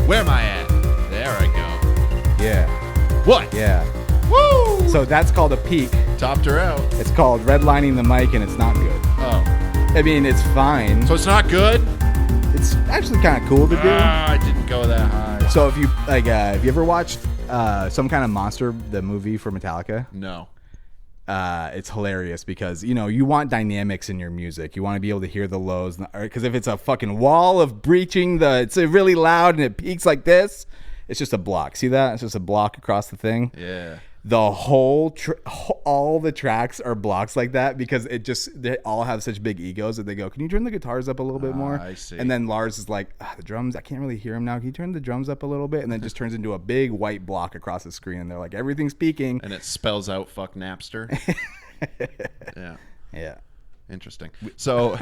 Where am I at? There I go. Yeah. What? Yeah. Woo! So that's called a peak. Topped her out. It's called redlining the mic, and it's not good. Oh. I mean, it's fine. So it's not good? It's actually kind of cool to do. I didn't go that high. So if you have you ever watched Some Kind of Monster, the movie for Metallica? No. It's hilarious because, you want dynamics in your music. You want to be able to hear the lows. Because if it's a fucking wall of breaching, it's really loud and it peaks like this, it's just a block. See that? It's just a block across the thing. Yeah. The whole, all the tracks are blocks like that because they all have such big egos that they go, can you turn the guitars up a little bit more? I see. And then Lars is like, the drums, I can't really hear them now. Can you turn the drums up a little bit? And then it just turns into a big white block across the screen. And they're like, everything's peaking. And it spells out fuck Napster. Yeah. Yeah. Interesting. So,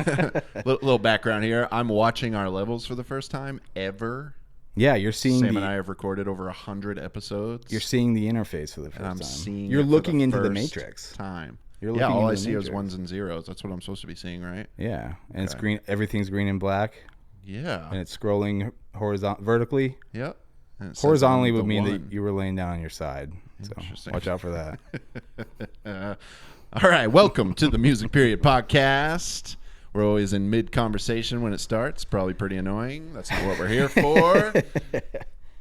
little background here. I'm watching our levels for the first time ever. Yeah, you're seeing Sam and I have recorded over 100 episodes. You're seeing the interface for the first time. Seeing you're it for looking the into the first matrix. Time. You're looking all into I the see is matrix. ones and zeros. That's what I'm supposed to be seeing, right? Yeah, and it's green. Everything's green and black. Yeah, and it's scrolling vertically. Yep. Horizontally would mean that you were laying down on your side. So watch out for that. All right, welcome to the Music Period Podcast. We're always in mid-conversation when it starts. Probably pretty annoying. That's not what we're here for.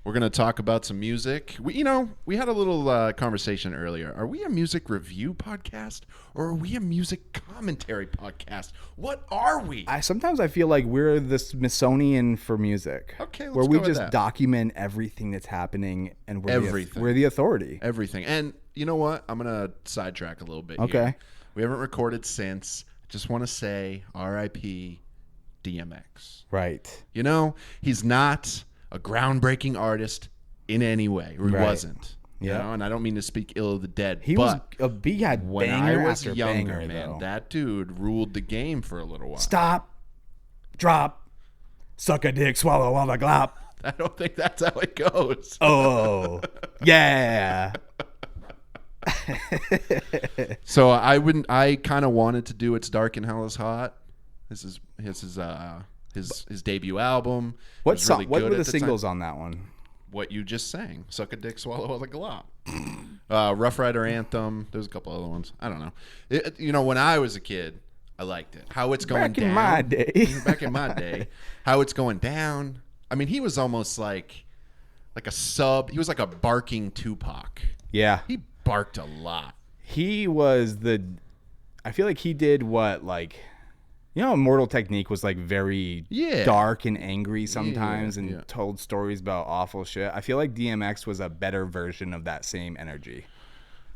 We're going to talk about some music. We had a little conversation earlier. Are we a music review podcast or are we a music commentary podcast? What are we? Sometimes I feel like we're the Smithsonian for music. Okay, let's where we go with just that. Document everything that's happening and Everything. We're the authority. Everything. And you know what? I'm going to sidetrack a little bit Okay. here. We haven't recorded since. Just want to say R.I.P. DMX. Right. He's not a groundbreaking artist in any way. Or he wasn't. Yeah. And I don't mean to speak ill of the dead. He but had when banger I was after younger, banger, man, though. that dude ruled the game for a little while. Stop, drop, suck a dick, swallow all the glop. I don't think that's how it goes. Oh, yeah. So I kind of wanted to do It's Dark and Hell is Hot. This is his debut album. What Really what good were at the time. singles on that one? What you just sang. Suck a dick, swallow all the glop. Rough Rider Anthem. There's a couple other ones. I don't know. When I was a kid, I liked it. How it's going down. Back in my day. How it's going down. I mean, he was almost like a sub. He was like a barking Tupac. Yeah. He barked a lot. He was I feel like he did what, Immortal Technique was very dark and angry sometimes and told stories about awful shit. I feel like DMX was a better version of that same energy.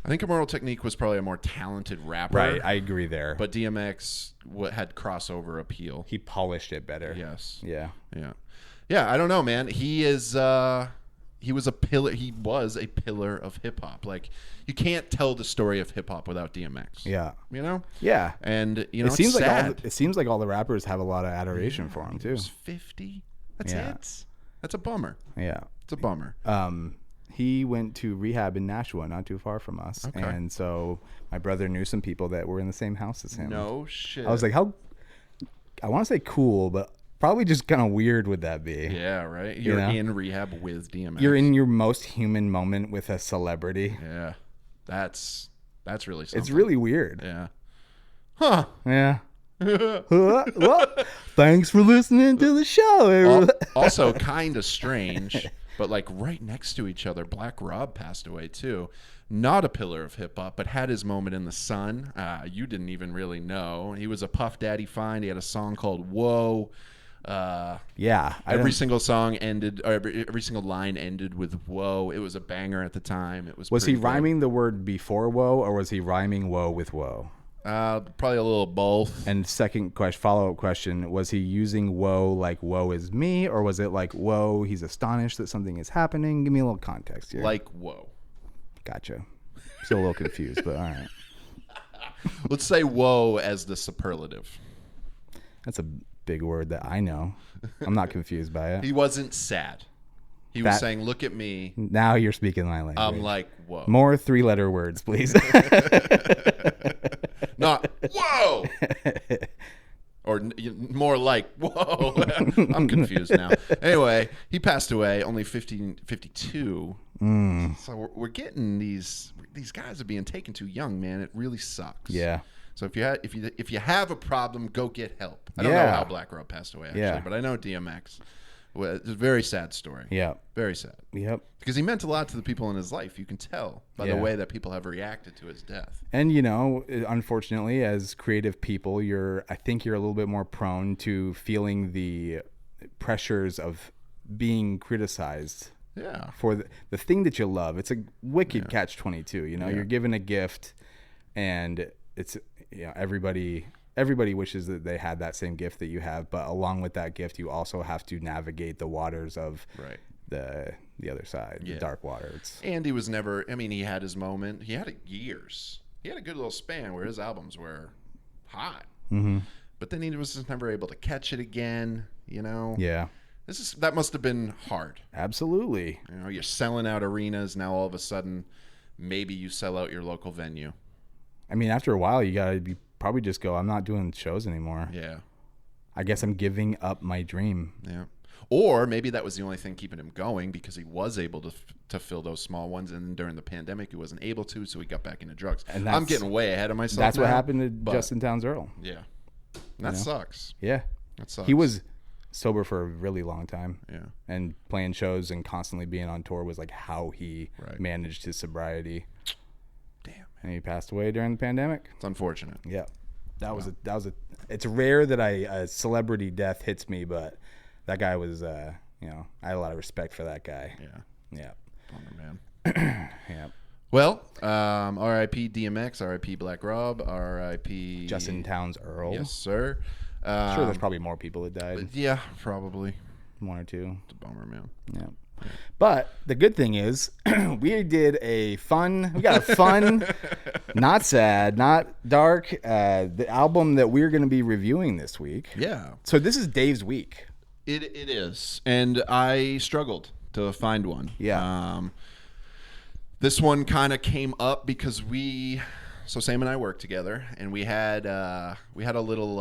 I think Immortal Technique was probably a more talented rapper. Right, I agree there. But DMX had crossover appeal. He polished it better. Yes. Yeah. Yeah. Yeah, I don't know, man. He was a pillar. He was a pillar of hip hop. You can't tell the story of hip hop without DMX. Yeah. Yeah. And it seems it's sad. it seems like all the rappers have a lot of adoration for him too. He was 50. That's it. That's a bummer. Yeah. It's a bummer. He went to rehab in Nashua, not too far from us. Okay. And so my brother knew some people that were in the same house as him. No shit. I was like, I want to say cool, but probably just kind of weird would that be? Yeah, right? You're in rehab with DMX. You're in your most human moment with a celebrity. Yeah. That's really something. It's really weird. Yeah. Huh. Yeah. Well, thanks for listening to the show. Also kind of strange, but right next to each other, Black Rob passed away too. Not a pillar of hip hop, but had his moment in the sun. You didn't even really know. He was a Puff Daddy find. He had a song called Whoa. Every single song ended, or every single line ended with "whoa." It was a banger at the time. Was he rhyming the word before "whoa" or was he rhyming "whoa" with "whoa"? Probably a little both. And second follow-up question: was he using "whoa" like "whoa is me," or was it like "whoa"? He's astonished that something is happening. Give me a little context here. Like "whoa." Gotcha. Still a little confused, but all right. Let's say "whoa" as the superlative. That's a big word that I know. I'm not confused by it. He wasn't sad. He was saying, look at me. Now you're speaking my language. I'm like, whoa. More 3-letter words, please. Not, whoa. Or more like, whoa, I'm confused now. Anyway, he passed away, only 52. So we're getting these guys are being taken too young, man. It really sucks. Yeah. So if you have a problem, go get help. I don't know how Black Rob passed away, actually, but I know DMX. Well, it's a very sad story. Yeah. Very sad. Yep. Because he meant a lot to the people in his life. You can tell by the way that people have reacted to his death. And, you know, unfortunately, as creative people, I think you're a little bit more prone to feeling the pressures of being criticized. Yeah. For the thing that you love. It's a wicked catch-22. You know, you're given a gift, and it's, you know, everybody wishes that they had that same gift that you have, but along with that gift, you also have to navigate the waters of the other side, the dark water. And he was never, I mean, he had his moment. He had years. He had a good little span where his albums were hot. Mm-hmm. But then he was just never able to catch it again, you know? Yeah. That must have been hard. Absolutely. You know, you're selling out arenas. Now all of a sudden, maybe you sell out your local venue. I mean, after a while, you got to probably just go, I'm not doing shows anymore. Yeah. I guess I'm giving up my dream. Yeah. Or maybe that was the only thing keeping him going because he was able to fill those small ones. And then during the pandemic, he wasn't able to, so he got back into drugs. And I'm getting way ahead of myself. That's what happened to Justin Townes Earl. Yeah. That sucks. Yeah. That sucks. He was sober for a really long time. Yeah. And playing shows and constantly being on tour was like how he managed his sobriety. Damn. Man. And he passed away during the pandemic. It's unfortunate. Yeah. That was it's rare that a celebrity death hits me, but that guy was, you know, I had a lot of respect for that guy. Yeah. Yeah. Bummer, man. Yeah. Well, R.I.P. DMX, R.I.P. Black Rob, R.I.P. Justin Townes Earl. Yes, sir. I'm sure there's probably more people that died. Yeah, probably. One or two. It's a bummer, man. Yeah. But the good thing is we got a fun, not sad, not dark, the album that we're going to be reviewing this week. Yeah. So this is Dave's week. It is. And I struggled to find one. Yeah. This one kind of came up because so Sam and I worked together, and we had a little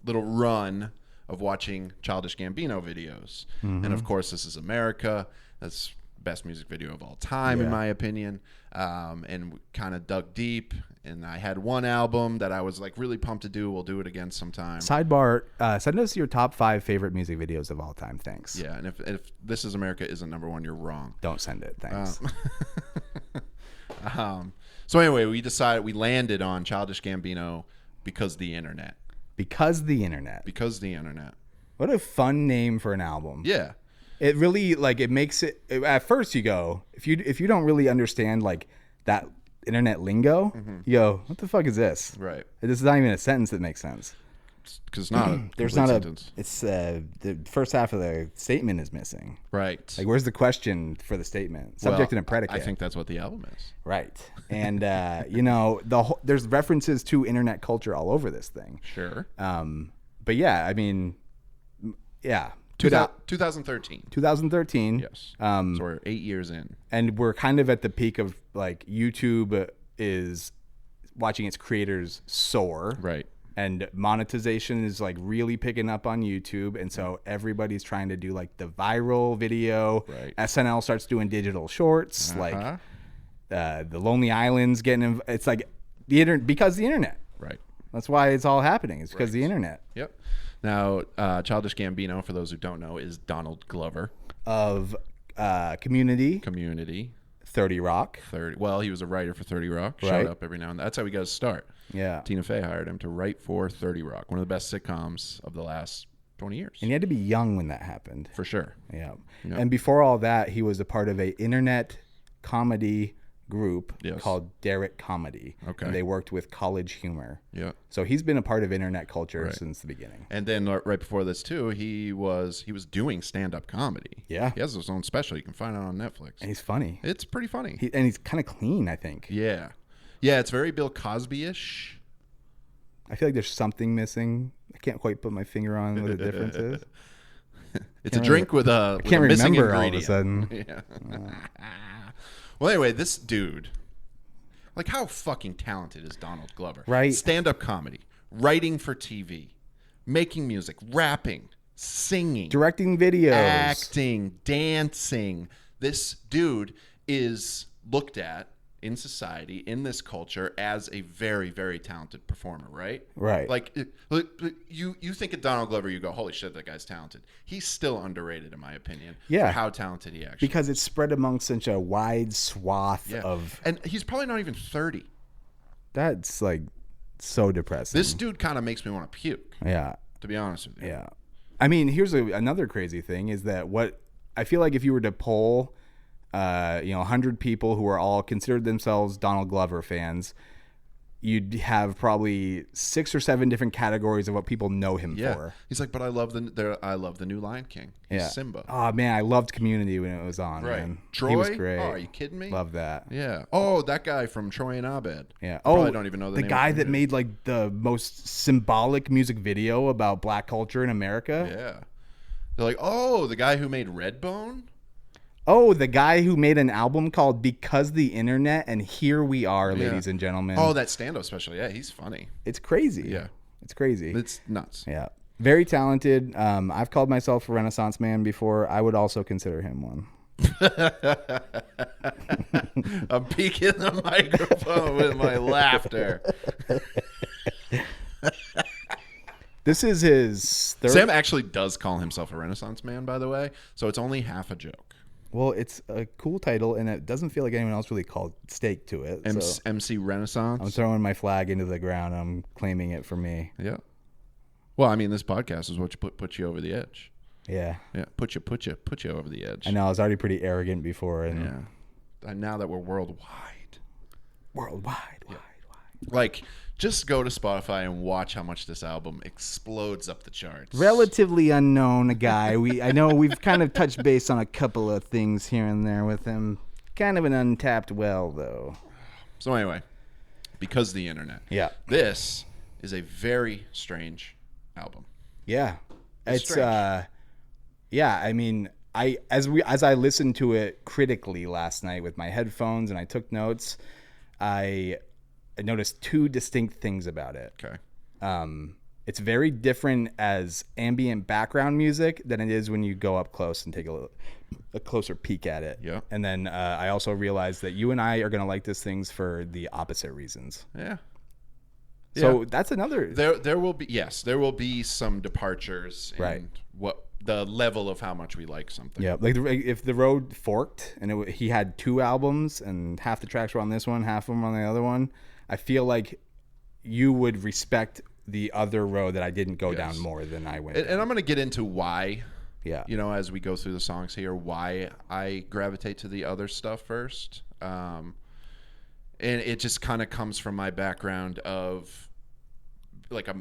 run of watching Childish Gambino videos. Mm-hmm. And of course, This Is America. That's best music video of all time, in my opinion. And we kind of dug deep, and I had one album that I was like really pumped to do. We'll do it again sometime. Sidebar, send us your top 5 favorite music videos of all time. Thanks. Yeah, and if This Is America isn't number one, you're wrong. Don't send it. Thanks. So anyway, we landed on Childish Gambino because the internet. Because the internet. What a fun name for an album. Yeah. It really, like, it makes it, at first you go, if you don't really understand, like, that internet lingo, you go, what the fuck is this? Right. This is not even a sentence that makes sense. Because it's not a There's not sentence. It's, the first half of the statement is missing. Right. Like, where's the question for the statement? Subject and a predicate. I think that's what the album is. Right. And, you know, there's references to internet culture all over this thing. Sure. But yeah, I mean, yeah. 2013. 2013. Yes. So we're 8 years in. And we're kind of at the peak of, like, YouTube is watching its creators soar. Right. And monetization is, like, really picking up on YouTube. And so everybody's trying to do, like, the viral video. Right. SNL starts doing digital shorts. Like, the Lonely Island's getting, it's like because the internet. Right. That's why it's all happening. It's because of the internet. Yep. Now, Childish Gambino, for those who don't know, is Donald Glover of Community, 30 Rock. Well, he was a writer for 30 Rock. Right. Showed up every now and then. That's how he got his start. Yeah. Tina Fey hired him to write for 30 Rock, one of the best sitcoms of the last 20 years. And he had to be young when that happened. For sure. Yeah. Yep. And before all that, he was a part of a internet comedy group called Derek Comedy. Okay. And they worked with College Humor. Yeah. So he's been a part of internet culture since the beginning. And then right before this too, he was doing stand-up comedy. Yeah. He has his own special. You can find it on Netflix. And he's funny. It's pretty funny. And he's kind of clean, I think. Yeah. Yeah, it's very Bill Cosby-ish. I feel like there's something missing. I can't quite put my finger on what the difference is. It's a drink with a missing ingredient. All of a sudden. Yeah. Well, anyway, this dude, like, how fucking talented is Donald Glover? Right. Stand-up comedy, writing for TV, making music, rapping, singing, directing videos, acting, dancing. This dude is looked at in society, in this culture, as a very, very talented performer, right? Right. Like, you think of Donald Glover, you go, holy shit, that guy's talented. He's still underrated, in my opinion, for how talented he actually is. Because it's spread amongst such a wide swath of... And he's probably not even 30. That's, like, so depressing. This dude kind of makes me want to puke. Yeah. To be honest with you. Yeah. I mean, here's another crazy thing is that I feel like if you were to poll... 100 people who are all considered themselves Donald Glover fans, you'd have probably 6 or 7 different categories of what people know him for. He's like, but I love the new Lion King. He's Simba. Oh man, I loved Community when it was on. Right. Man. Troy. He was great. Oh, are you kidding me? Love that. Yeah. Oh, that guy from Troy and Abed. Yeah. I don't even know the name guy of that made like the most symbolic music video about Black culture in America. Yeah. They're like, oh, the guy who made Redbone. Oh, the guy who made an album called Because the Internet, and here we are, ladies and gentlemen. Oh, that stand-up special. Yeah, he's funny. It's crazy. Yeah. It's crazy. It's nuts. Yeah. Very talented. I've called myself a Renaissance man before. I would also consider him one. I'm peeking the microphone with my laughter. This is his third... Sam actually does call himself a Renaissance man, by the way, so it's only half a joke. Well, it's a cool title, and it doesn't feel like anyone else really called stake to it. MC Renaissance. I'm throwing my flag into the ground. I'm claiming it for me. Yeah. Well, I mean, this podcast is what put you over the edge. Yeah. Yeah. Put you over the edge. I know. I was already pretty arrogant before, and And now that we're worldwide. Like, just go to Spotify and watch how much this album explodes up the charts. Relatively unknown guy. I know we've kind of touched base on a couple of things here and there with him. Kind of an untapped well, though. So anyway, Because the Internet. Yeah. This is a very strange album. Yeah. It's strange. I mean, as I listened to it critically last night with my headphones and I took notes, I noticed 2 distinct things about it. Okay. It's very different as ambient background music than it is when you go up close and take a closer peek at it. Yeah. And then I also realized that you and I are going to like these things for the opposite reasons. Yeah. So that's another... There will be some departures in right. what the level of how much we like something. Yeah, like if the road forked and he had 2 albums and half the tracks were on this one, half of them on the other one, I feel like you would respect the other road that I didn't go down more than I went. And I'm going to get into why. Yeah. As we go through the songs here, why I gravitate to the other stuff first. And it just kind of comes from my background of like a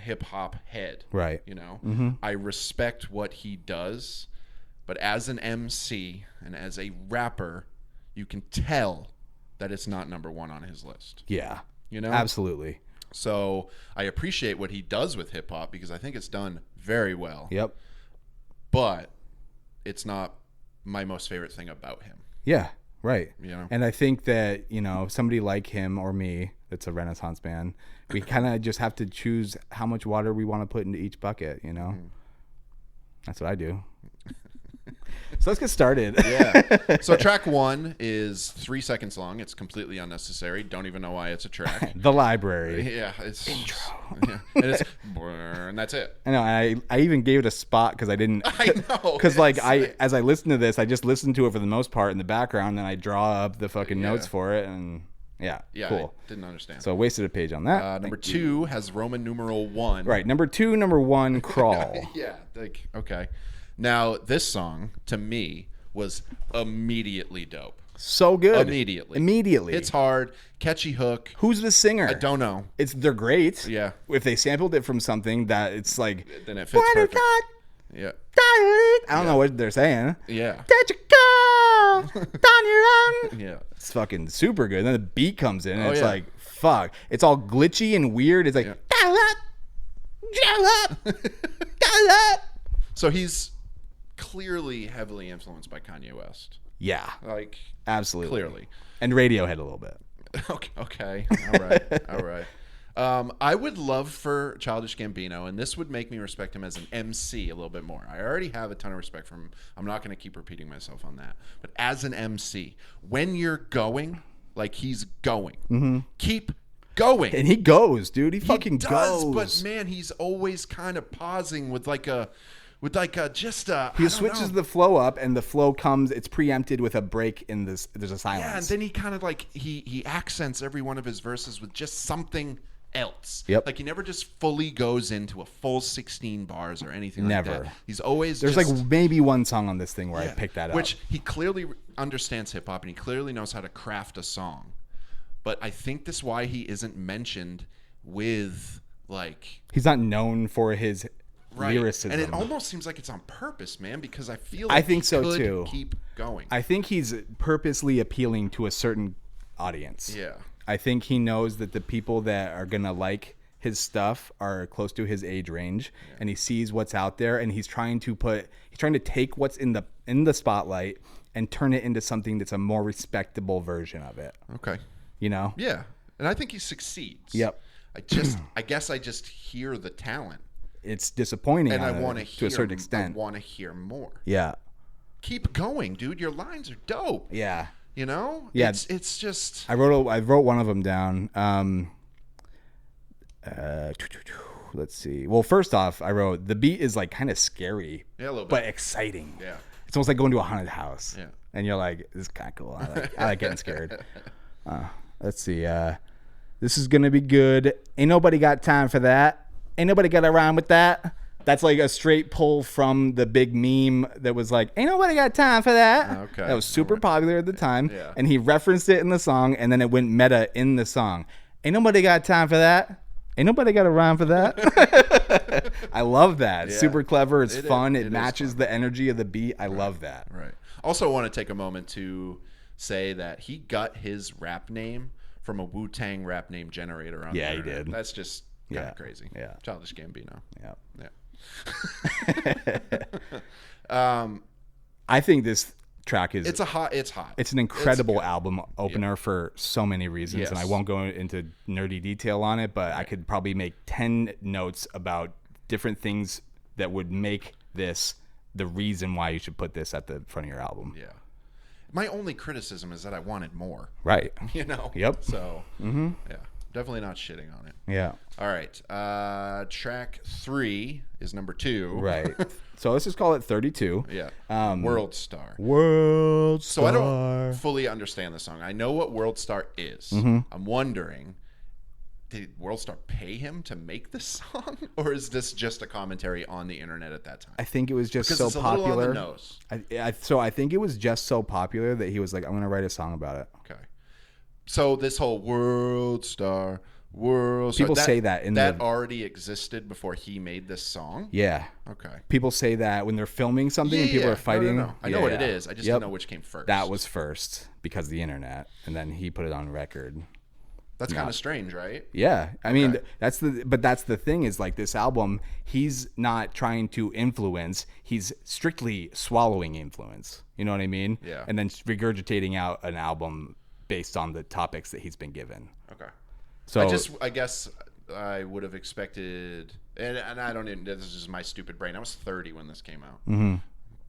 hip hop head. Right. Mm-hmm. I respect what he does, but as an MC and as a rapper, you can tell that it's not number 1 on his list. Yeah. Absolutely. So I appreciate what he does with hip hop because I think it's done very well. Yep. But it's not my most favorite thing about him. Yeah. Right. You know? And I think that, somebody like him or me that's a Renaissance man, we kind of just have to choose how much water we want to put into each bucket, Mm-hmm. That's what I do. So let's get started. Yeah. So track 1 is 3 seconds long. It's completely unnecessary. Don't even know why it's a track. The Library. Yeah. It's intro. And that's it. I know. I even gave it a spot because I didn't. I know. Because as I listen to this, I just listen to it for the most part in the background, and I draw up the fucking notes for it, and yeah, cool. I didn't understand. So I wasted a page on that. Number 2 has Roman numeral 1. Right. Number 1, Crawl. Yeah. Okay. Now, this song, to me, was immediately dope. So good. Immediately. It's hard. Catchy hook. Who's the singer? I don't know. They're great. Yeah. If they sampled it from something that it's like... Then it fits perfect. Yeah. I don't know what they're saying. Yeah. Did you go on your own? Yeah. It's fucking super good. And then the beat comes in, and it's like, fuck. It's all glitchy and weird. It's like... So he's clearly heavily influenced by Kanye West. Yeah. Like, absolutely. Clearly. And Radiohead a little bit. Okay. All right. I would love for Childish Gambino, and this would make me respect him as an MC a little bit more. I already have a ton of respect for him. I'm not going to keep repeating myself on that. But as an MC, when you're going, like he's going, keep going. And he goes, dude. He fucking does, goes. But man, he's always kind of pausing with like a he switches the flow up, and the flow comes. It's preempted with a break in this. There's a silence. Yeah, and then he kind of like he accents every one of his verses with just something else. Yep. Like he never just fully goes into a full 16 bars or anything like Never. that. He's always There's just, like maybe one song on this thing where I picked that up. Which he clearly understands hip hop and he clearly knows how to craft a song. But I think that's why he isn't mentioned with like he's not known for his lyricism. And it almost seems like it's on purpose, man, because I feel I think so too. Keep going. I think he's purposely appealing to a certain audience. Yeah. I think he knows that the people that are going to like his stuff are close to his age range, and he sees what's out there, and he's trying to take what's in the spotlight and turn it into something that's a more respectable version of it. Okay. You know? Yeah. And I think he succeeds. Yep. I guess I just hear the talent. It's disappointing, and I want to to a certain extent. I want to hear more. Yeah. Keep going, dude. Your lines are dope. Yeah. You know? Yeah. It's just. I wrote one of them down. Let's see. Well, first off, I wrote the beat is like kind of scary, Yeah, a little bit. but exciting. Yeah. It's almost like going to a haunted house. Yeah. And you're like, this is kind of cool. I like getting scared. Let's see. This is gonna be good. Ain't nobody got time for that. Ain't nobody got to rhyme with that. That's like a straight pull from the big meme that was like, ain't nobody got time for that. Okay. That was super popular at the time. Yeah. And he referenced it in the song, and then it went meta in the song. Ain't nobody got time for that. Ain't nobody got a rhyme for that. I love that. Yeah. Super clever. It's fun. It It matches the energy of the beat. I love that. Right. Also want to take a moment to say that he got his rap name from a Wu-Tang rap name generator on the Yeah, he internet. did. That's just kind of crazy. Yeah. Childish Gambino. Yeah. I think this track is It's hot. It's an incredible album opener for so many reasons, Yes. and I won't go into nerdy detail on it, but I could probably make 10 notes about different things that would make this the reason why you should put this at the front of your album. Yeah. My only criticism is that I wanted more. Right. You know? Yep. So, yeah. Definitely not shitting on it. Yeah. All right. Track 3 is number 2. Right. So let's just call it 32. Yeah. World Star. World Star. So I don't fully understand the song. I know what World Star is. I'm wondering, did World Star pay him to make this song? Or is this just a commentary on the internet at that time? I think it was just Because so it's a popular. little on the nose. So I think it was just so popular that he was like, I'm going to write a song about it. Okay. So this whole World Star, People say that in that already existed before he made this song? Yeah. Okay. People say that when they're filming something and people are fighting. No. I know what it is. I just didn't know which came first. That was first because of the internet, and then he put it on record. That's kind of strange, right? Yeah. I mean, that's the thing is like this album, he's not trying to influence, he's strictly swallowing influence. You know what I mean? Yeah. And then regurgitating out an album based on the topics that he's been given. Okay. So I guess I would have expected, and I don't even, this is just my stupid brain. I was 30 when this came out. Mm-hmm.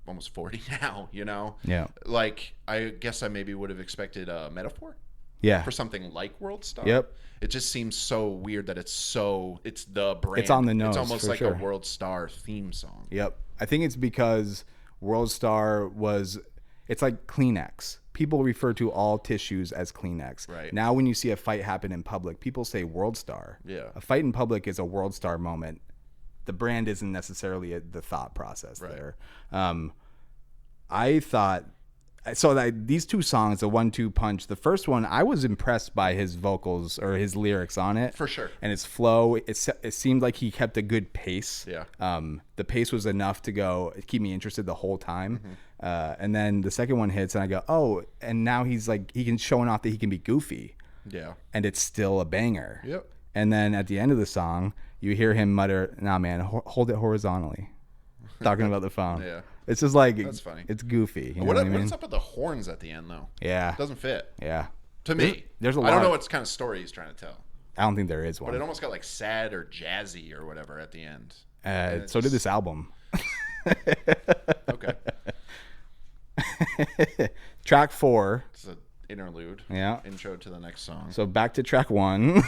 Almost 40 now, you know? Yeah. Like, I guess I maybe would have expected a metaphor. Yeah. For something like World Star. Yep. It just seems so weird that it's the brand. It's on the nose. It's almost for like sure. a World Star theme song. Yep. I think it's because World Star it's like Kleenex. People refer to all tissues as Kleenex. Right. Now when you see a fight happen in public, people say World Star. Yeah. A fight in public is a World Star moment. The brand isn't necessarily the thought process there. I thought... So these two songs, the 1-2 punch, the first one, I was impressed by his vocals or his lyrics on it. For sure. And his flow, it seemed like he kept a good pace. Yeah. The pace was enough to keep me interested the whole time. And then the second one hits and I go, oh, and now he's like, he can showing off that he can be goofy. Yeah. And it's still a banger. Yep. And then at the end of the song, you hear him mutter, nah, man, hold it horizontally. Talking about the phone. Yeah. It's just like, that's funny. It's goofy. You know what I mean? What's up with the horns at the end, though? Yeah. It doesn't fit. Yeah. To me. There's a lot. I don't know what kind of story he's trying to tell. I don't think there is one. But it almost got like sad or jazzy or whatever at the end. So did this album. Okay. Track 4. It's an interlude. Yeah. Intro to the next song. So back to track 1.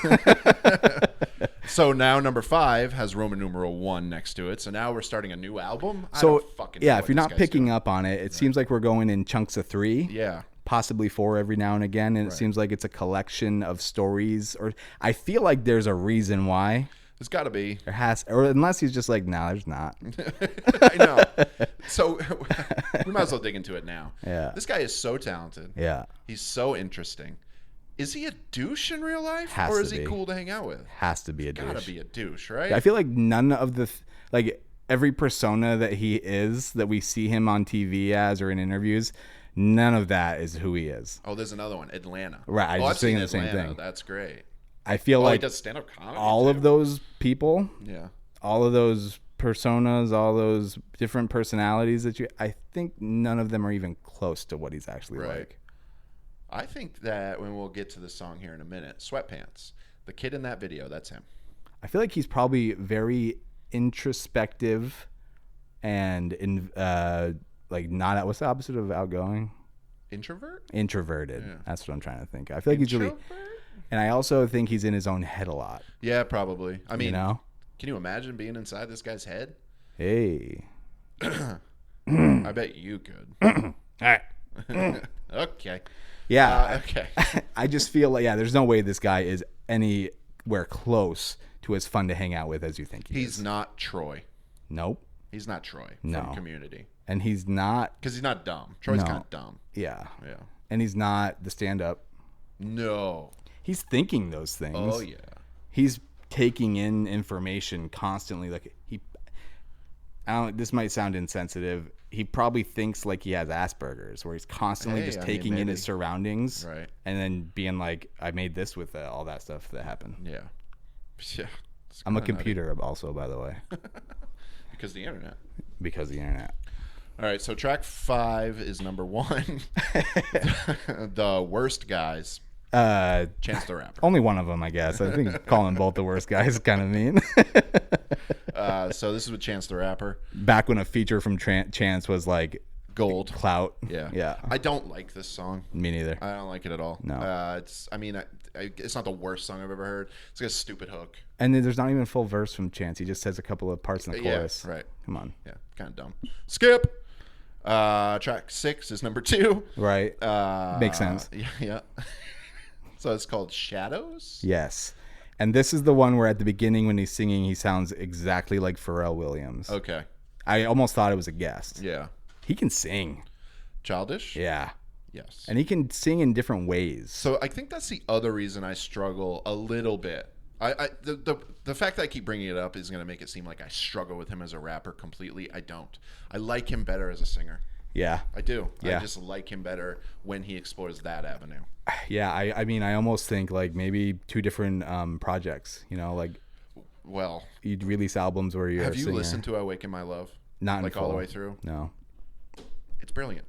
So now number 5 has Roman numeral 1 next to it. So now we're starting a new album. So I don't fucking know if you're not picking up on it, it seems like we're going in chunks of 3. Yeah. Possibly 4 every now and again, and it seems like it's a collection of stories. Or I feel like there's a reason why. There's got to be. There has, or unless he's just like, no, there's not. I know. So we might as well dig into it now. Yeah. This guy is so talented. Yeah. He's so interesting. Is he a douche in real life, Has or to is he be. cool to hang out with? Has to be a douche. Gotta be a douche, right? I feel like none of the like every persona that he is, that we see him on TV as or in interviews, none of that is who he is. Oh, there's another one, Atlanta. Right, I was I've just thinking seen the same Atlanta. thing. That's great. I feel He like does stand-up comedy. all of those people, Yeah. all of those personas, all those different personalities I think none of them are even close to what he's actually like. I think that when we'll get to the song here in a minute, Sweatpants, the kid in that video, that's him. I feel like he's probably very introspective and like not, what's the opposite of outgoing? Introvert? Introverted. Yeah. That's what I'm trying to think. I feel like he's really, and I also think he's in his own head a lot. Yeah, probably. I mean, you know? Can you imagine being inside this guy's head? Hey. I bet you could. All right. Okay. Yeah. Okay. I just feel like, there's no way this guy is anywhere close to as fun to hang out with as you think he is. He's not Troy. Nope. He's not Troy No. from Community. And he's not. Because he's not dumb. Troy's No. kind of dumb. Yeah. Yeah. And he's not the stand-up. No. He's thinking those things. Oh, yeah. He's taking in information constantly. Like this might sound insensitive. He probably thinks like he has Asperger's, where he's constantly taking in his surroundings, right, and then being like, "I made this with all that stuff that happened." Yeah, yeah. I'm a computer, also, by the way, because of the internet. Because of the internet. All right, so track 5 is number 1. The Worst Guys. Chance the Rapper. Only one of them, I guess. I think calling both the worst guys is kind of mean. So this is with Chance the Rapper. Back when a feature from Chance was like gold clout. Yeah. I don't like this song. Me neither. I don't like it at all. No. It's not the worst song I've ever heard. It's got a stupid hook. And then there's not even a full verse from Chance. He just says a couple of parts in the chorus. Yeah, right. Come on. Yeah, kind of dumb. Skip. Track 6 is number 2. Right. Makes sense. Yeah. So it's called Shadows? Yes. And this is the one where at the beginning when he's singing, he sounds exactly like Pharrell Williams. Okay. I almost thought it was a guest. Yeah. He can sing. Childish? Yeah. Yes. And he can sing in different ways. So I think that's the other reason I struggle a little bit. The fact that I keep bringing it up is going to make it seem like I struggle with him as a rapper completely. I don't. I like him better as a singer. Yeah. I do. Yeah. I just like him better when he explores that avenue. Yeah, I mean, I almost think like maybe 2 different projects, like well, you'd release albums where you're have a you singer. listened to Awaken My Love? Not in like full. all the way through? No. It's brilliant.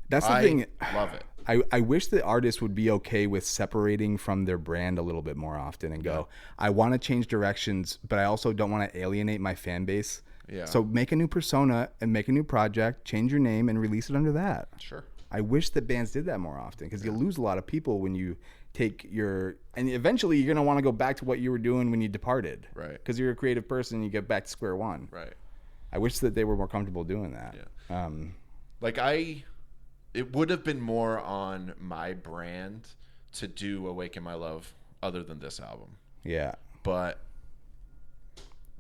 That's the thing. Love it. I wish the artists would be okay with separating from their brand a little bit more often and go, I want to change directions, but I also don't want to alienate my fan base. Yeah. So make a new persona and make a new project, change your name and release it under that. Sure. I wish that bands did that more often because you lose a lot of people when you take and eventually you're going to want to go back to what you were doing when you departed. Right. Because you're a creative person and you get back to square one. Right. I wish that they were more comfortable doing that. Yeah. It would have been more on my brand to do Awaken My Love other than this album. Yeah. But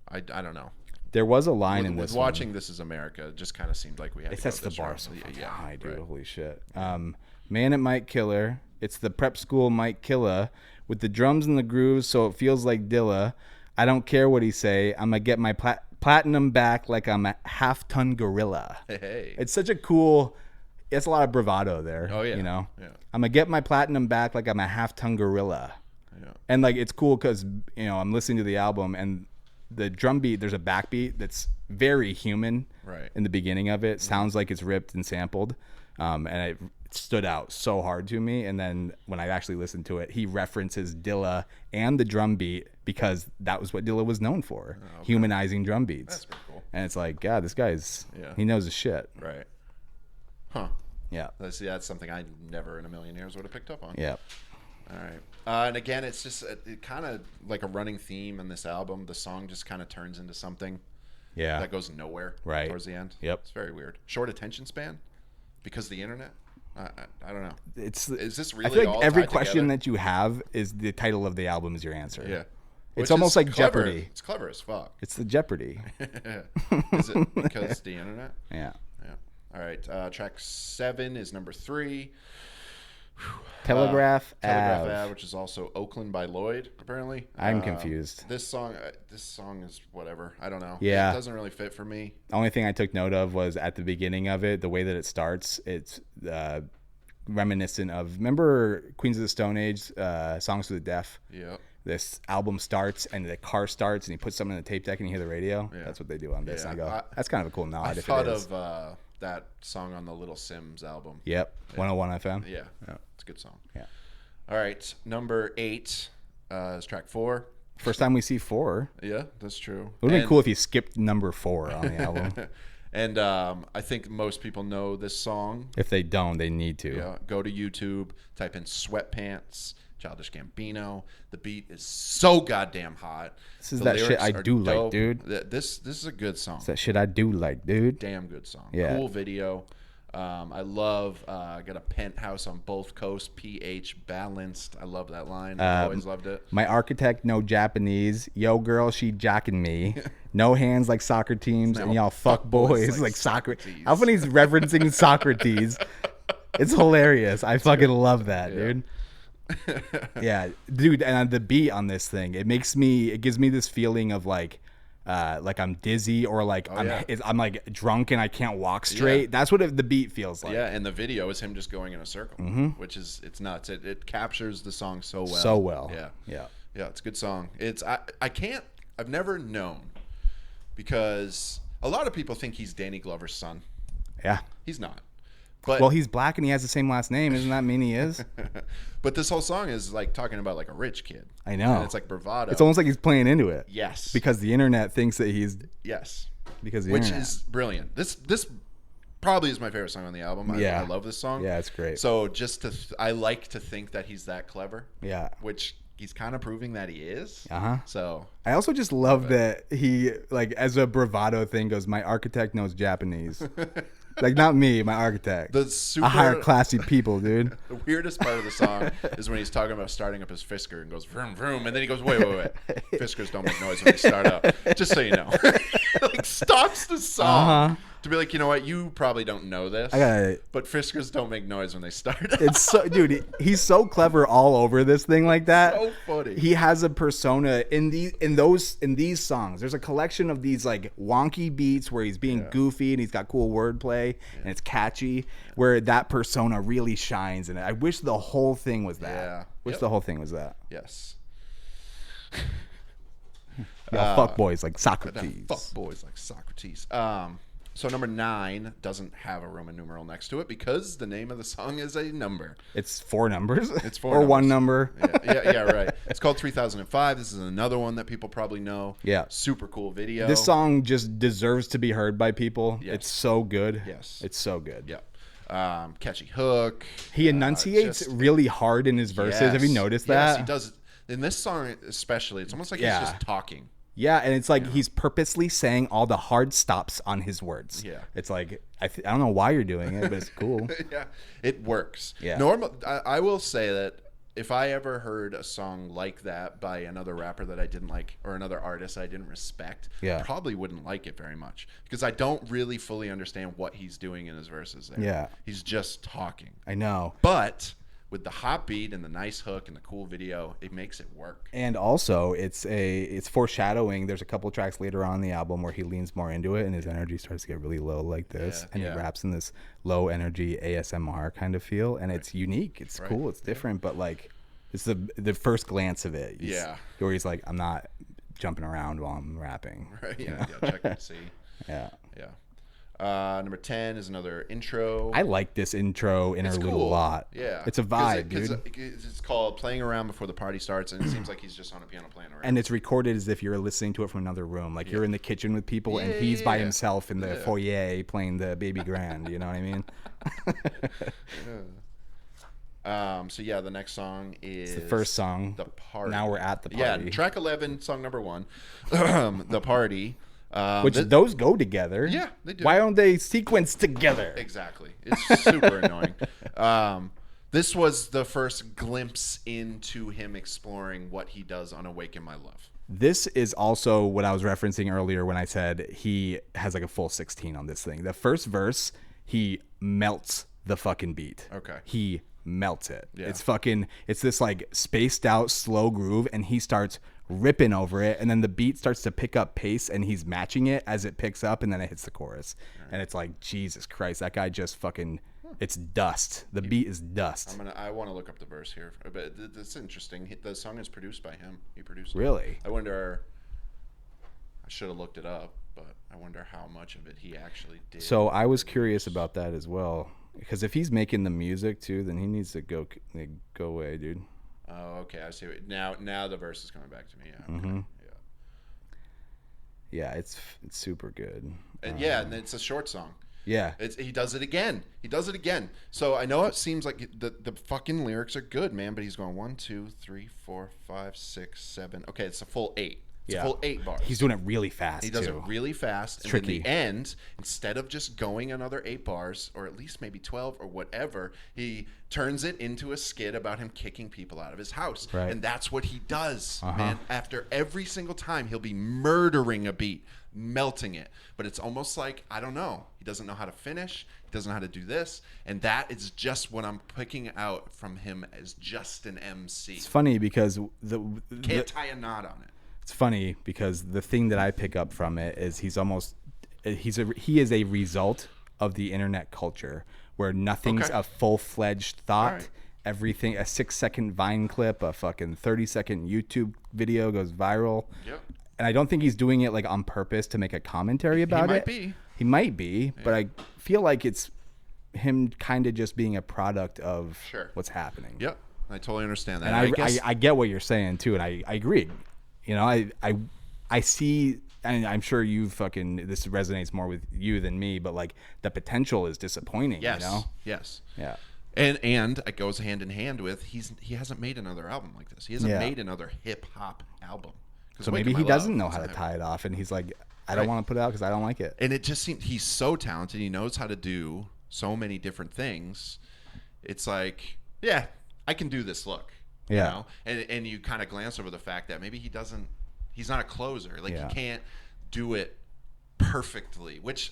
I don't know. There was a line in this with watching This Is America, it just kind of seemed like we had it to sets go the bar so high, dude. Right. Holy shit. Man, it might kill her. It's the prep school might killa with the drums and the grooves, so it feels like Dilla. I don't care what he say. I'm gonna get my platinum back like I'm a half-ton gorilla. Hey. It's such a cool. It's a lot of bravado there. Oh yeah. Yeah. I'm gonna get my platinum back like I'm a half-ton gorilla. Yeah. And like it's cool because I'm listening to the album and the drum beat. There's a backbeat that's very human. Right. In the beginning of it, sounds like it's ripped and sampled. And it stood out so hard to me. And then when I actually listened to it, he references Dilla and the drum beat because that was what Dilla was known for, humanizing drum beats. That's pretty cool. And it's like, God, this guy's, he knows his shit. Right. Huh. Yeah. That's something I never in a million years would have picked up on. Yeah. All right. And again, it's just it kind of like a running theme in this album. The song just kind of turns into something that goes nowhere towards the end. Yep. It's very weird. Short attention span because of the internet. I don't know. Is this really? I feel like all every tied question together? that you have is the title of the album is your answer. Yeah. It's almost like clever. Jeopardy. It's clever as fuck. It's the Jeopardy. Is it because the internet? Yeah. Yeah. All right. Track 7 is number 3. Telegraph Ave, which is also Oakland by Lloyd, apparently. I'm confused. This song is whatever. I don't know. Yeah. It doesn't really fit for me. The only thing I took note of was at the beginning of it, the way that it starts, it's reminiscent of, remember Queens of the Stone Age, Songs for the Deaf? Yeah. This album starts and the car starts and he puts something in the tape deck and you hear the radio. Yeah. That's what they do on this. Yeah. And I go, that's kind of a cool nod. I thought of that song on the Little Sims album. Yep. 101 FM. Yeah. It's a good song. Yeah. All right. Number 8 is track 4. First time we see 4. Yeah, that's true. It would have been cool if he skipped number 4 on the album. And I think most people know this song. If they don't, they need to. Yeah. Go to YouTube, type in Sweatpants, Childish Gambino. The beat is so goddamn hot. This is that shit I do dope. like, dude. This is a good song. It's that shit I do like, dude. Damn good song. Yeah. Cool video. I love got a penthouse on both coasts, pH balanced. I love that line. I always loved it. My architect no Japanese. Yo girl, she jacking me. No hands like soccer teams, and y'all fuck boys like Socrates. How funny he's referencing Socrates. It's hilarious. I fucking love that, dude. Yeah, dude, and the beat on this thing, it gives me this feeling of like I'm dizzy or like I'm like drunk and I can't walk straight. Yeah. That's what the beat feels like. Yeah, and the video is him just going in a circle, which is it's nuts. It captures the song so well. So well. Yeah. It's a good song. I've never known, because a lot of people think he's Danny Glover's son. Yeah, he's not. But, well, he's black and he has the same last name. Doesn't that mean he is? But this whole song is like talking about like a rich kid. I know. And it's like bravado. It's almost like he's playing into it. Yes. Because the internet thinks that he's. Yes. Because the Which internet. is brilliant. This probably is my favorite song on the album. I love this song. Yeah, it's great. So I like to think that he's that clever. Yeah. Which he's kind of proving that he is. So I also just love that he, like, as a bravado thing, goes, my architect knows Japanese. Like, not me, my architect. I hire classy people, dude. The weirdest part of the song is when he's talking about starting up his Fisker and goes vroom vroom, and then he goes, wait. Fiskers don't make noise when they start up. Just so you know. Like, stops the song to be like, you know what, you probably don't know this, but Fiskers don't make noise when they start up. It's so, dude, he's so clever all over this thing like that. So funny. He has a persona in these songs. There's a collection of these like wonky beats where he's being goofy and he's got cool wordplay and it's catchy, where that persona really shines in it. I wish the whole thing was that. The whole thing was that. Yes. Y'all fuck boys like Socrates. Fuck boys like Socrates. So number 9 doesn't have a Roman numeral next to it because the name of the song is a number. It's 4 numbers? It's 4 or numbers. One number? Yeah, right. It's called 3005. This is another one that people probably know. Yeah. Super cool video. This song just deserves to be heard by people. Yes. It's so good. Yes. It's so good. Yeah. Catchy hook. He enunciates really hard in his verses. Yes. Have you noticed that? Yes, he does. In this song especially, it's almost like he's just talking. Yeah, and it's like he's purposely saying all the hard stops on his words. Yeah. It's like, I don't know why you're doing it, but it's cool. Yeah, it works. Yeah. I will say that if I ever heard a song like that by another rapper that I didn't like or another artist I didn't respect, I probably wouldn't like it very much because I don't really fully understand what he's doing in his verses there. Yeah. He's just talking. I know. But with the hot beat and the nice hook and the cool video, it makes it work. And also, it's foreshadowing. There's a couple tracks later on in the album where he leans more into it and his energy starts to get really low like this. And he raps in this low energy ASMR kind of feel. And it's unique. It's cool. It's different. But like, it's the first glance of it. Where he's like, I'm not jumping around while I'm rapping. Right. Yeah. Check and see. Yeah. Number 10 is another intro. I like this intro interlude a lot. Yeah. It's a vibe, dude. It's called Playing Around Before the Party Starts, and it seems like he's just on a piano playing around. And it's recorded as if you're listening to it from another room. Like you're in the kitchen with people, and he's by himself in the foyer playing the Baby Grand. You know what I mean? So yeah, the next song is it's the first song. The Party. Now we're at the party. Yeah, track 11, song number 1, The Party. Which those go together. Yeah, they do. Why don't they sequence together? Exactly. It's super annoying. This was the first glimpse into him exploring what he does on Awaken My Love. This is also what I was referencing earlier when I said he has like a full 16 on this thing. The first verse, he melts the fucking beat. Okay. He melts it. Yeah. It's this like spaced out slow groove, and he starts ripping over it, and then the beat starts to pick up pace, and he's matching it as it picks up, and then it hits the chorus. Right. And it's like, Jesus Christ, that guy just fucking, it's dust. The beat is dust. I want to look up the verse here, but it's interesting. The song is produced by him. He produced it. Really? I wonder, I should have looked it up, but I wonder how much of it he actually did. So I was curious about that as well, because if he's making the music too, then he needs to go away, dude. Oh, okay. I see. Now the verse is coming back to me. Yeah. Mm-hmm. Yeah, it's super good. And and it's a short song. Yeah. He does it again. So I know it seems like the fucking lyrics are good, man, but he's going 1, 2, 3, 4, 5, 6, 7. Okay, it's a full 8. It's a full 8 bars. He's doing it really fast. He does it really fast. And tricky. in the end, instead of just going another 8 bars, or at least maybe 12 or whatever, he turns it into a skit about him kicking people out of his house. Right. And that's what he does, man. After every single time, he'll be murdering a beat, melting it. But it's almost like, I don't know. He doesn't know how to finish. He doesn't know how to do this. And that is just what I'm picking out from him as just an MC. It's funny because Can't tie a knot on it. It's funny because the thing that I pick up from it is he is a result of the internet culture where nothing's a full-fledged thought. Right. Everything, a 6-second Vine clip, a fucking 30-second YouTube video goes viral. Yep. And I don't think he's doing it like on purpose to make a commentary about it. He might be, but I feel like it's him kind of just being a product of what's happening. Yep. I totally understand that. And I get what you're saying too, and I agree. You know, I see, and I'm sure this resonates more with you than me, but like the potential is disappointing. Yes. You know? Yes. Yeah. And it goes hand in hand with he hasn't made another album like this. He hasn't made another hip hop album. So maybe he doesn't know how to tie it off, and he's like, I don't want to put it out because I don't like it. And it just seems he's so talented. He knows how to do so many different things. It's like, I can do this look. You know? And you kind of glance over the fact that maybe he's not a closer. Like he can't do it perfectly, which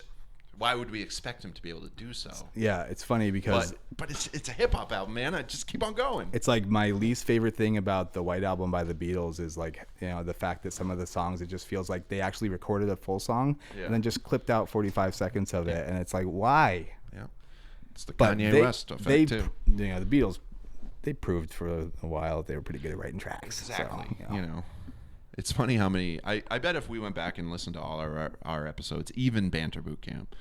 why would we expect him to be able to do so? Yeah, it's funny because but it's a hip hop album, man. I just keep on going. It's like my least favorite thing about the White Album by the Beatles is like, you know, the fact that some of the songs, it just feels like they actually recorded a full song and then just clipped out 45 seconds of it, and it's like, why? Yeah. It's the Kanye West effect too. You know, the Beatles, they proved for a while that they were pretty good at writing tracks. Exactly. So, you know, it's funny how many. I bet if we went back and listened to all our episodes, even Banter Boot Camp,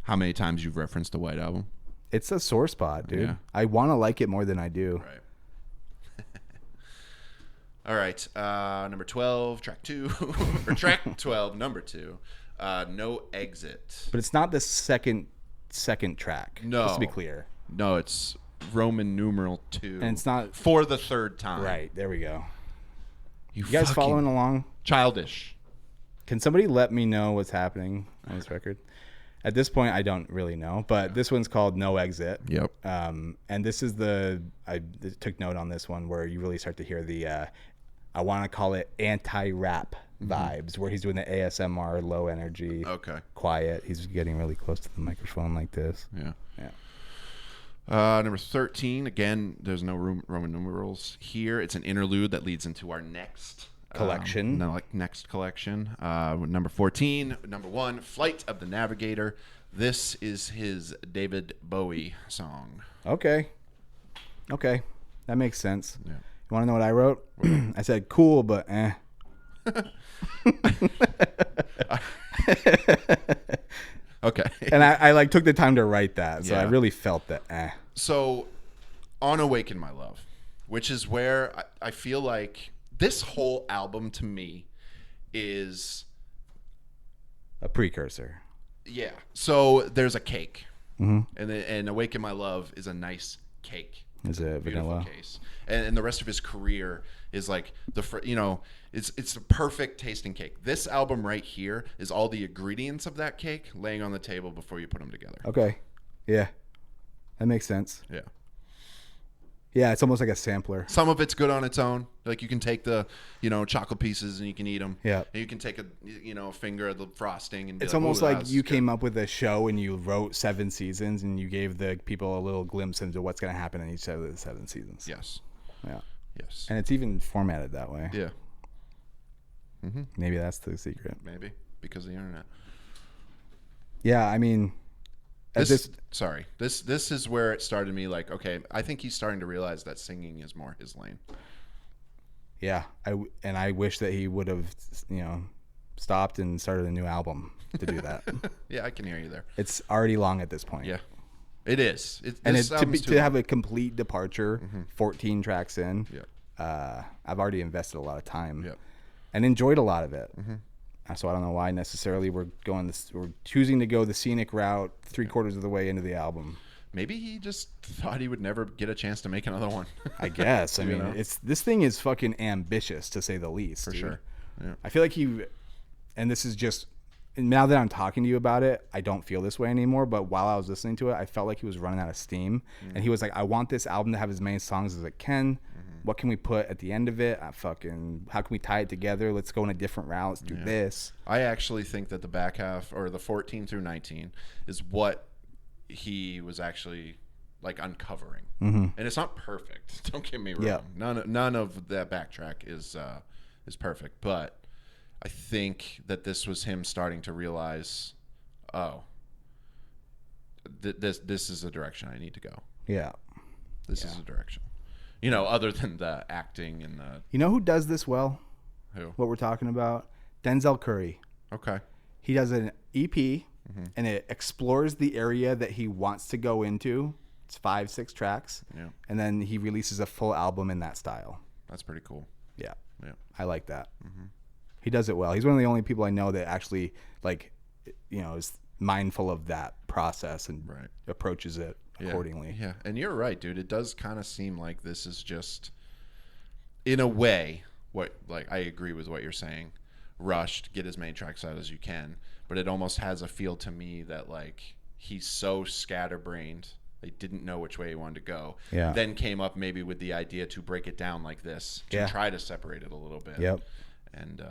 how many times you've referenced the White Album? It's a sore spot, dude. Yeah. I want to like it more than I do. Right. All right. Number 12, track 2, or track 12, number 2. No Exit. But it's not the second track. No. Just to be clear. No, it's Roman numeral 2. And it's not for the third time. Right. There we go. You guys following along? Childish. Can somebody let me know what's happening on this record? At this point, I don't really know, but this one's called No Exit. Yep. And this is I took note on this one where you really start to hear the, I want to call it anti-rap vibes, where he's doing the ASMR, low energy, quiet. He's getting really close to the microphone like this. Yeah. Yeah. Number 13, again, there's no Roman numerals here. It's an interlude that leads into our next collection. Next collection. Number 14, number 1, Flight of the Navigator. This is his David Bowie song. Okay. That makes sense. Yeah. You want to know what I wrote? I said cool, but eh. Okay. And I like took the time to write that, so I really felt that. So, on Awaken My Love, which is where I feel like this whole album to me is a precursor. Yeah. So there's a cake, and Awaken My Love is a nice cake. Is it vanilla? Case. And the rest of his career is like it's a perfect tasting cake. This album right here is all the ingredients of that cake laying on the table before you put them together. Okay. Yeah. That makes sense. Yeah. Yeah, it's almost like a sampler. Some of it's good on its own. Like you can take the, chocolate pieces and you can eat them. Yeah. And you can take a finger of the frosting and be it's like, almost like you good. Came up with a show and you wrote 7 seasons and you gave the people a little glimpse into what's going to happen in each of the 7 seasons. Yes. Yeah. Yes. And it's even formatted that way. Yeah. Mm-hmm. Maybe that's the secret. Maybe because of the internet. Yeah, I mean, This is where it started me like, okay, I think he's starting to realize that singing is more his lane. Yeah, I wish that he would have, stopped and started a new album to do that. Yeah, I can hear you there. It's already long at this point. Yeah, it is. To have a complete departure, 14 tracks in. Yeah. I've already invested a lot of time and enjoyed a lot of it. So I don't know why necessarily we're choosing to go the scenic route 3/4 of the way into the album. Maybe he just thought he would never get a chance to make another one. I guess. I mean, this thing is fucking ambitious to say the least. For sure. Yeah. I feel like and this is just, now that I'm talking to you about it, I don't feel this way anymore. But while I was listening to it, I felt like he was running out of steam. And he was like, I want this album to have as many songs as it can. What can we put at the end of it? How can we tie it together? Let's go in a different route. Let's do this. I actually think that the back half, or the 14 through 19, is what he was actually like uncovering. And it's not perfect. Don't get me wrong. Yeah. None of that backtrack is perfect. But I think that this was him starting to realize, this is a direction I need to go. Yeah. This is a direction. Other than the acting and the... You know who does this well? Who? What we're talking about? Denzel Curry. Okay. He does an EP, and it explores the area that he wants to go into. It's 5-6 tracks. Yeah. And then he releases a full album in that style. That's pretty cool. Yeah. Yeah. I like that. He does it well. He's one of the only people I know that actually, is mindful of that process and approaches it accordingly. Yeah. And you're right, dude. It does kind of seem like this is just, in a way, I agree with what you're saying. Rushed, get as many tracks out as you can. But it almost has a feel to me that, he's so scatterbrained. They didn't know which way he wanted to go. Yeah. Then came up maybe with the idea to break it down like this, to try to separate it a little bit. Yep. And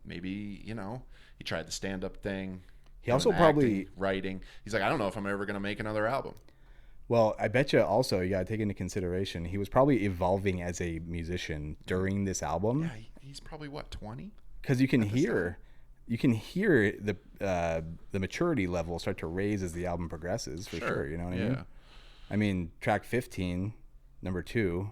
maybe, he tried the stand-up thing. He also probably... acting, writing. He's like, I don't know if I'm ever going to make another album. Well, I bet you also you got to take into consideration he was probably evolving as a musician during this album. Yeah, he's probably, 20? Because you can hear the maturity level start to raise as the album progresses, for sure. You know what I mean? I mean, track 15, number 2.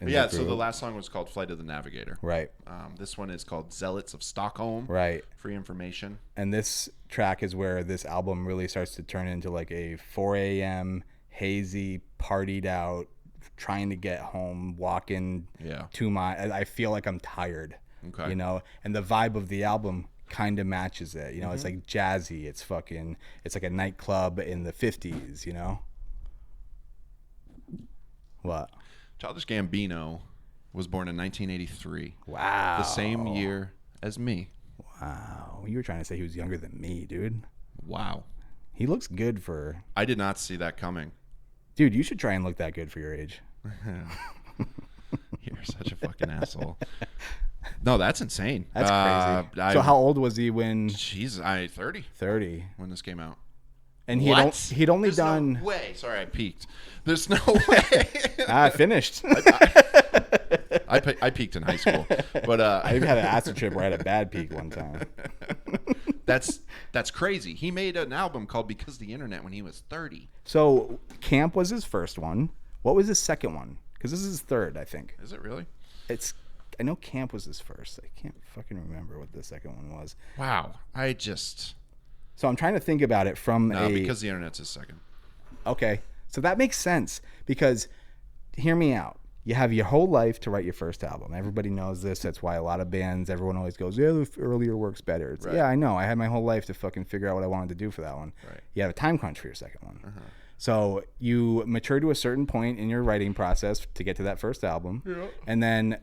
Yeah, so the last song was called Flight of the Navigator. Right. This one is called Zealots of Stockholm. Right. Free information. And this track is where this album really starts to turn into like a 4 a.m. hazy, partied out, trying to get home, walking 2 miles. I feel like I'm tired. Okay. And the vibe of the album kind of matches it. It's like jazzy. It's like a nightclub in the 50s, What? Childish Gambino was born in 1983. Wow. The same year as me. Wow. You were trying to say he was younger than me, dude. Wow. He looks good for... I did not see that coming. Dude, you should try and look that good for your age. You're such a fucking asshole. No, that's insane. That's crazy. So how old was he when... Jeez, 30. 30. When this came out. And he'd only done... No way. Sorry, I peaked. There's no way. I finished. I peaked in high school, but I even had an acid trip where I had a bad peak one time. That's crazy. He made an album called Because the Internet when he was 30. So Camp was his first one. What was his second one? Because this is his third, I think. Is it really? I know Camp was his first. I can't fucking remember what the second one was. Wow. So I'm trying to think about it from because the internet's his second. Okay. So that makes sense because hear me out. You have your whole life to write your first album. Everybody knows this. That's why a lot of bands, everyone always goes, yeah, the earlier work's better. It's, right. Yeah, I know. I had my whole life to fucking figure out what I wanted to do for that one. Right. You have a time crunch for your second one. So you mature to a certain point in your writing process to get to that first album. Yeah. And then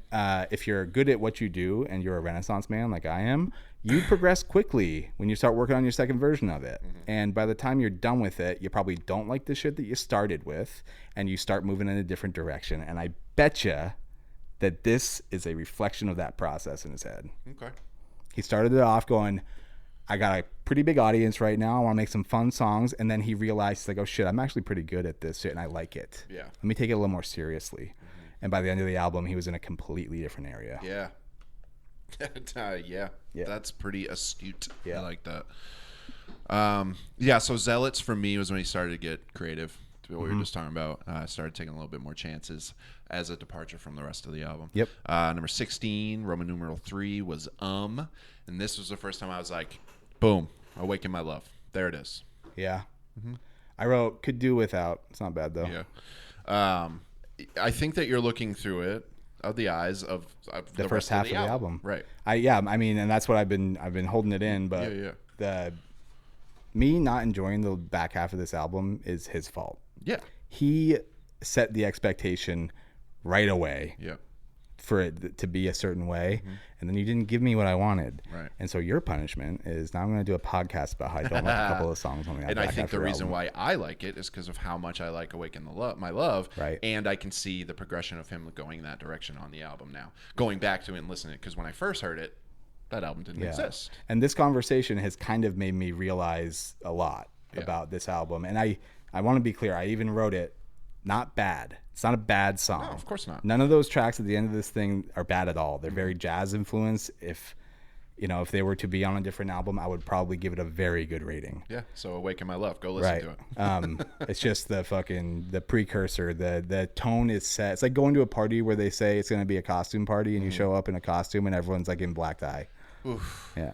if you're good at what you do and you're a Renaissance man like I am, you progress quickly when you start working on your second version of it. And by the time you're done with it, you probably don't like the shit that you started with, and you start moving in a different direction. And I bet you that this is a reflection of that process in his head. Okay. He started it off going, I got a pretty big audience right now. I want to make some fun songs. And then he realized, like, oh, shit, I'm actually pretty good at this shit, and I like it. Yeah. Let me take it a little more seriously. And by the end of the album, he was in a completely different area. Yeah. Yeah. That's pretty astute. Yeah. I like that. So Zealots for me was when he started to get creative, to what we were just talking about. I started taking a little bit more chances as a departure from the rest of the album. Yep. Number 16, Roman numeral 3 was And this was the first time I was like, boom, Awaken My Love. There it is. Yeah. I wrote Could Do Without. It's not bad, though. Yeah. I think that you're looking through it of the eyes of the first half of the album. Right. I mean, and that's what I've been holding it in, but me not enjoying the back half of this album is his fault. Yeah. He set the expectation right away. Yeah. For it to be a certain way, and then you didn't give me what I wanted. Right. And so your punishment is now I'm going to do a podcast about how I don't like a couple of songs on the album. And I think the reason why I like it is because of how much I like Awaken My Love. Right. And I can see the progression of him going that direction on the album now. Going back to it and listening, because when I first heard it, that album didn't exist. And this conversation has kind of made me realize a lot about this album. And I want to be clear. I even wrote it not bad. It's not a bad song. No, of course not. None of those tracks at the end of this thing are bad at all. They're very jazz influenced. If they were to be on a different album, I would probably give it a very good rating. Yeah. So Awaken My Love. Go listen to it. It's just the precursor. The tone is set. It's like going to a party where they say it's going to be a costume party, and you show up in a costume, and everyone's like in black tie. Oof. Yeah.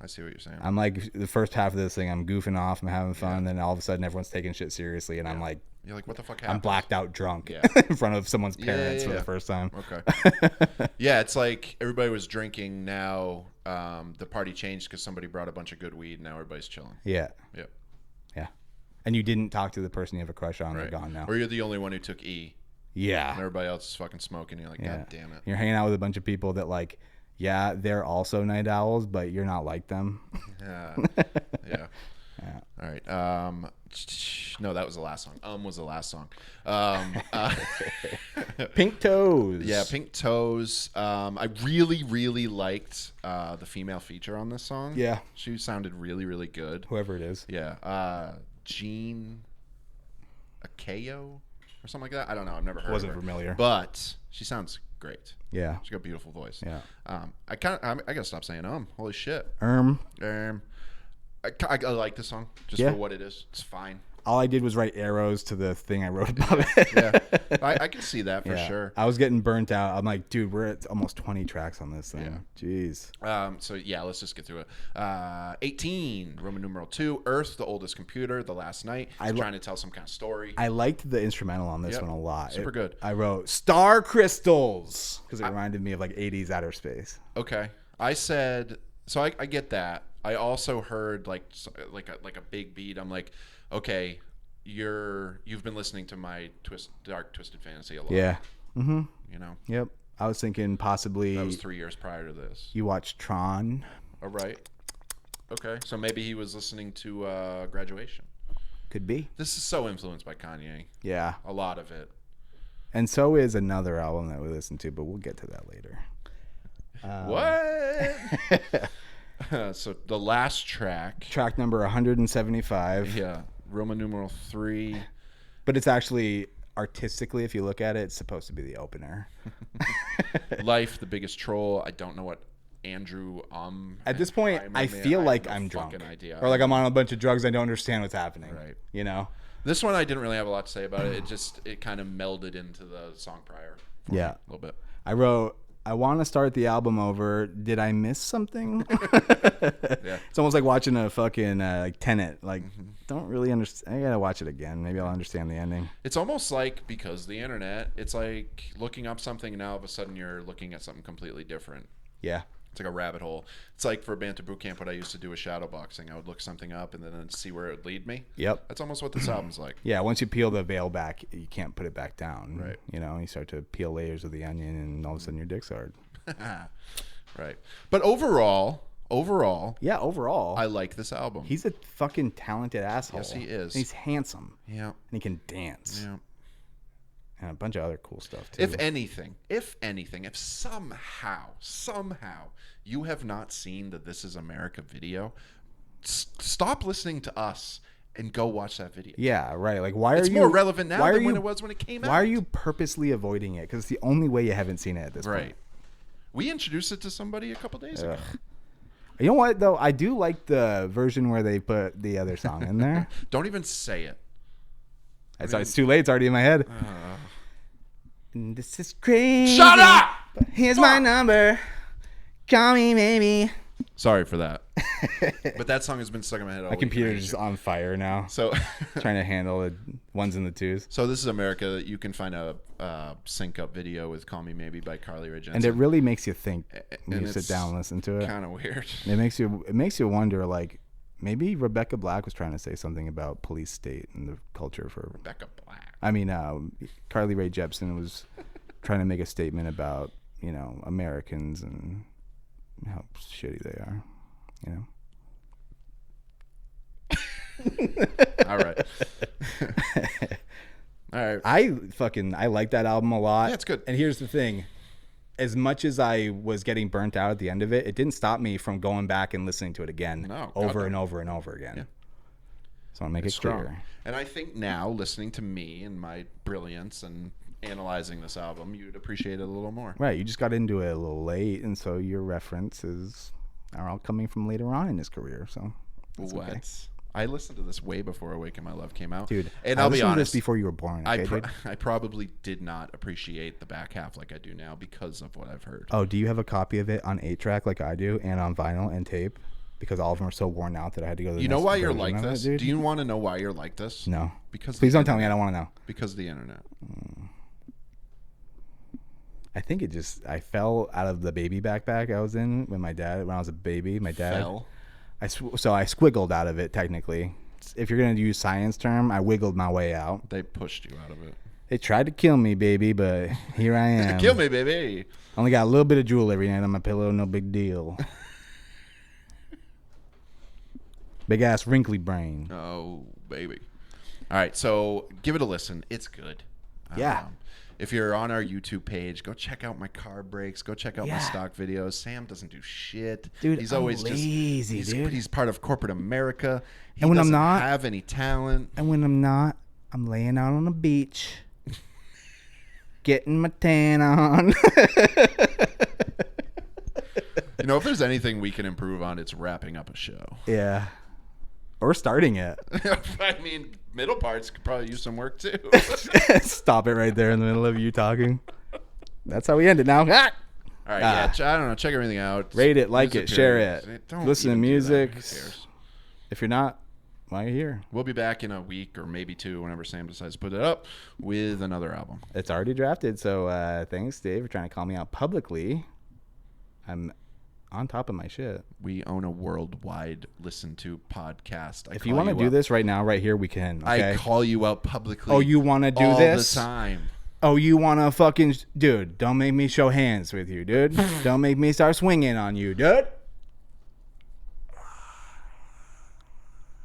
I see what you're saying. I'm like, the first half of this thing, I'm goofing off, I'm having fun, then all of a sudden everyone's taking shit seriously, and I'm like, you're like, what the fuck happened? I'm blacked out drunk in front of someone's parents for the first time. Okay. Yeah, it's like everybody was drinking. Now the party changed because somebody brought a bunch of good weed. Now everybody's chilling. Yeah. Yep. Yeah. And you didn't talk to the person you have a crush on. They're gone now. Or you're the only one who took E. Yeah. And everybody else is fucking smoking. You're like, God damn it. You're hanging out with a bunch of people that like, they're also night owls, but you're not like them. Yeah. Yeah. All right. No, that was the last song. Was the last song. Pink Toes. Yeah, Pink Toes. I really, really liked the female feature on this song. Yeah. She sounded really, really good. Whoever it is. Yeah. Jean Akayo or something like that. I don't know. I've never heard of her. Wasn't familiar. But she sounds great. Yeah. She's got a beautiful voice. Yeah. I gotta stop saying Holy shit. I like this song just for what it is. It's fine. All I did was write arrows to the thing I wrote about it. Yeah, I can see that for sure. I was getting burnt out. I'm like, dude, we're at almost 20 tracks on this thing. Yeah. Jeez. So yeah, let's just get through it. 18, Roman numeral 2, Earth, the oldest computer, the last night. He's trying to tell some kind of story. I liked the instrumental on this one a lot. Super good. I wrote Star Crystals because it reminded me of like 80s outer space. Okay. I said, so I get that. I also heard like a big beat. I'm like, okay, you've been listening to my Dark Twisted Fantasy a lot. Yeah. Mm-hmm. You know. Yep. I was thinking possibly that was 3 years prior to this. You watched Tron. All right. Okay, so maybe he was listening to Graduation. Could be. This is so influenced by Kanye. Yeah. A lot of it. And so is another album that we listened to, but we'll get to that later. What? So the last track number 175. Yeah, Roman numeral 3. But it's actually artistically, if you look at it, it's supposed to be the opener. Life, the biggest troll. I don't know what Andrew. At this point, I feel like I'm drunk, or like I'm on a bunch of drugs. I don't understand what's happening. Right. You know. This one I didn't really have a lot to say about it. It kind of melded into the song prior. Yeah. A little bit. I wrote I want to start the album over. Did I miss something? Yeah. It's almost like watching a fucking like Tenet. Like, don't really understand. I gotta watch it again. Maybe I'll understand the ending. It's almost like, because the internet, it's like looking up something and now all of a sudden you're looking at something completely different. Yeah. It's like a rabbit hole. It's like for Banter Boot Camp, what I used to do with shadow boxing. I would look something up and then see where it would lead me. Yep. That's almost what this album's like. Yeah, once you peel the veil back, you can't put it back down. Right. You know, you start to peel layers of the onion, and all of a sudden your dick's hard. Right. But overall, yeah, overall, I like this album. He's a fucking talented asshole. Yes, he is. And he's handsome. Yeah. And he can dance. Yeah. And a bunch of other cool stuff too. If somehow you have not seen the This Is America video, stop listening to us and go watch that video. Yeah, right. Like, why it's are you? It's more relevant now than when it was when it came out. Why are you purposely avoiding it? Because it's the only way you haven't seen it at this point. Right. We introduced it to somebody a couple days ago. You know what, though? I do like the version where they put the other song in there. Don't even say it. It's too late. It's already in my head. This is crazy. Shut up! But here's my number. Call me, maybe. Sorry for that. But that song has been stuck in my head all My week. computer's just on fire now. So trying to handle the ones and the twos. So This Is America. You can find a sync up video with "Call Me Maybe" by Carly Rae Jepsen. And it really makes you think when you it's sit down and listen to it. Kind of weird. It makes you wonder, like, maybe Rebecca Black was trying to say something about police state and the culture for Rebecca Black. I mean, Carly Rae Jepsen was trying to make a statement about, you know, Americans and how shitty they are, you know. All right. All right. I like that album a lot. Yeah, it's good. And here's the thing. As much as I was getting burnt out at the end of it, it didn't stop me from going back and listening to it again over and over and over again. Yeah. So I'll make it clear. And I think now, listening to me and my brilliance and analyzing this album, you'd appreciate it a little more. Right. You just got into it a little late, and so your references are all coming from later on in his career. So that's what? Okay. I listened to this way before Awaken My Love came out. Dude, and I'll be honest, this before you were born. Okay, I probably did not appreciate the back half like I do now because of what I've heard. Oh, do you have a copy of it on 8-track like I do, and on vinyl and tape? Because all of them are so worn out that I had to go to the You know next why you're version like of this? it, dude? Do you want to know why you're like this? No. Because Please don't tell me. I don't want to know. Because of the internet. I think I fell out of the baby backpack I was in when I was a baby. My dad fell. So I squiggled out of it, technically. If you're going to use science term, I wiggled my way out. They pushed you out of it. They tried to kill me, baby, but here I am. Kill me, baby. Only got a little bit of jewel every night on my pillow, no big deal. Big ass wrinkly brain. Oh, baby. All right, so give it a listen. It's good. Yeah. If you're on our YouTube page, go check out my car breaks. Go check out my stock videos. Sam doesn't do shit. Dude, he's I'm always lazy, dude. He's part of corporate America. He And when I'm doesn't not- have any talent. And when I'm not, I'm laying out on the beach, getting my tan on. You know, if there's anything we can improve on, it's wrapping up a show. Yeah. Or starting it. I mean, middle parts could probably use some work too. Stop it right there in the middle of you talking. That's how we end it now. All right, yeah. I don't know. Check everything out. Rate it, like Music it, share Periods. it. Don't Listen to even do that. music. Who cares? If you're not, why are you here? We'll be back in a week or maybe two whenever Sam decides to put it up with another album. It's already drafted, so thanks, Dave, for trying to call me out publicly. I'm on top of my shit. We own a worldwide listen to podcast. If you want to do this right now, right here, we can. Okay? I call you out publicly. Oh, you want to do all this? the time. Oh, you want to fucking... Dude, don't make me show hands with you, dude. Don't make me start swinging on you, dude.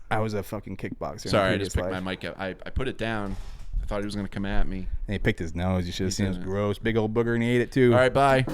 I was a fucking kickboxer. Sorry, I just picked my mic up. I put it down. I thought he was going to come at me. And he picked his nose. You should have seen his gross big old booger, and he ate it too. All right, bye.